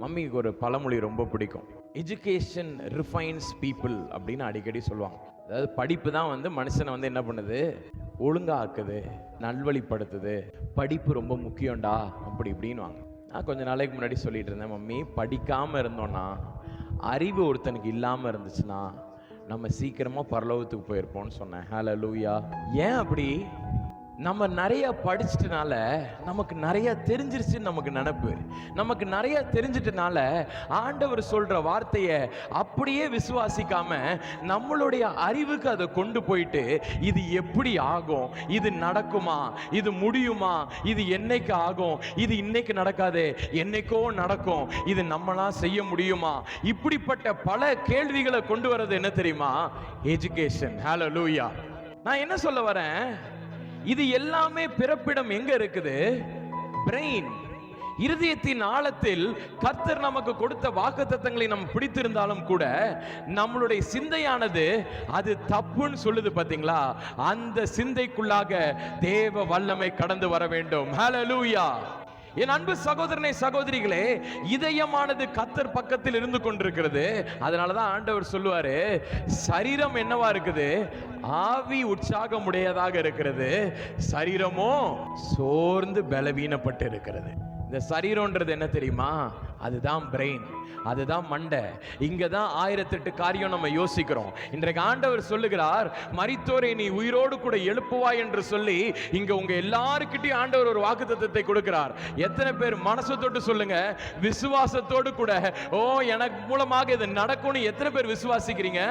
மம்மிக்கு ஒரு பழமொழி ரொம்ப பிடிக்கும். எஜுகேஷன் ரிஃபைன்ஸ் பீப்புள் அப்படின்னு அடிக்கடி சொல்லுவாங்க. அதாவது படிப்பு தான் மனுஷனை என்ன பண்ணுது, ஒழுங்காக்குது, நல்வழிப்படுத்துது. படிப்பு ரொம்ப முக்கியம்டா அப்படி இப்படின்வாங்க. நான் கொஞ்ச நாளைக்கு முன்னாடி சொல்லிட்டு இருந்தேன், மம்மி படிக்காமல் இருந்தோன்னா, அறிவு ஒருத்தனுக்கு இல்லாமல் இருந்துச்சுன்னா நம்ம சீக்கிரமாக பரலோகத்துக்கு போயிருப்போம்னு சொன்னேன். ஹல்லேலூயா. ஏன் அப்படி? நம்ம நிறைய படிச்சிட்டனால நமக்கு நிறைய தெரிஞ்சிருச்சுன்னு நமக்கு நினைப்பு. நமக்கு நிறைய தெரிஞ்சிட்டனால ஆண்டவர் சொல்ற வார்த்தையை அப்படியே விசுவாசிக்காம நம்மளுடைய அறிவுக்கு அதை கொண்டு போயிட்டு, இது எப்படி ஆகும், இது நடக்குமா, இது முடியுமா, இது என்னைக்கு ஆகும், இது இன்னைக்கு நடக்காது, என்னைக்கோ நடக்கும், இது நம்மளாம் செய்ய முடியுமா, இப்படிப்பட்ட பல கேள்விகளை கொண்டு வர்றது என்ன தெரியுமா? எஜுகேஷன். ஹல்லேலூயா. நான் என்ன சொல்ல வரேன், இது எல்லாமே பிறப்பிடம் எங்க இருக்குது? பிரெயின். இருதயத்தின் ஆழத்தில் கர்த்தர் நமக்கு கொடுத்த வாக்குத்தத்தங்களை நம்ம பிடித்திருந்தாலும் கூட நம்மளுடைய சிந்தையானது அது தப்புன்னு சொல்லுது பாத்தீங்களா? அந்த சிந்தைக்குள்ளாக தேவ வல்லமை கடந்து வர வேண்டும். ஹல்லேலூயா. என் அன்பு சகோதரனை சகோதரிகளே, இதயமானது கர்த்தர் பக்கத்தில் இருந்து கொண்டிருக்கிறது. அதனாலதான் ஆண்டவர் சொல்லுவாரு, சரீரம் என்னவா இருக்குது? ஆவி உற்சாகம் உடையதாக இருக்கிறது, சரீரமோ சோர்ந்து பலவீனப்பட்டு இருக்கிறது. இந்த சரீரம்ன்றது என்ன தெரியுமா? அதுதான் பிரெயின், அதுதான் மண்டை. இங்கதான் 1008 காரியம் நம்ம யோசிக்கிறோம். இன்றைக்கு ஆண்டவர் சொல்லுகிறார், மரித்தோரை நீ உயிரோடு கூட எழுப்புவாய் என்று சொல்லி இங்க உங்க எல்லாருக்கிட்டையும் ஆண்டவர் ஒரு வாக்குத்தத்தத்தை கொடுக்கிறார். எத்தனை பேர் மனசு தொட்டு சொல்லுங்க, விசுவாசத்தோடு கூட, ஓ எனக்கு மூலமாக இது நடக்கும்னு எத்தனை பேர் விசுவாசிக்கிறீங்க?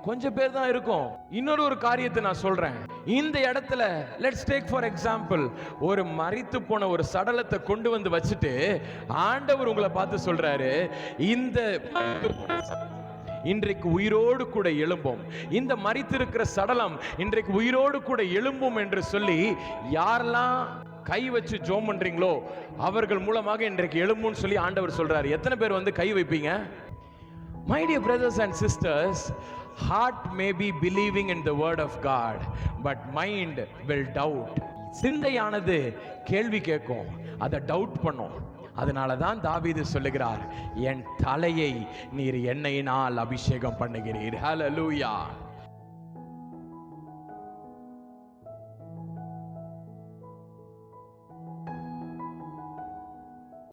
கொஞ்சம் பேர் தான் இருக்கும். இன்னொரு காரியத்தை நான் சொல்றேன். இந்த இடத்துல லெட்ஸ் டேக் ஃபார் எக்ஸாம்பிள், ஒரு மரித்து போன ஒரு சடலத்தை கொண்டு வந்து வச்சுட்டு ஆண்டவர் உங்களை பார்த்து சொல்றாரு, இந்த இன்றைக்கு உயிரோடு கூட எழும்பும், இந்த மரித்திருக்கிற சடலம் இன்றைக்கு உயிரோடு கூட எழும்பும் என்று சொல்லி யாரெல்லாம் கை வச்சு ஜோம் பண்றீங்களோ அவர்கள் மூலமாக இன்றைக்கு எழும்பும்னு சொல்லி ஆண்டவர் சொல்றாரு. எத்தனை பேர் கை வைப்பீங்க? My dear brothers and sisters, heart may be believing in the word of God, but mind will doubt. சிந்தையானது கேள்வி கேட்கும், அதை டவுட் பண்ணும். அதனாலதான் தாவீது சொல்லுகிறார், என் தலையை நீர் எண்ணெயினால் அபிஷேகம் பண்ணுகிறீர். ஹல்லேலூயா.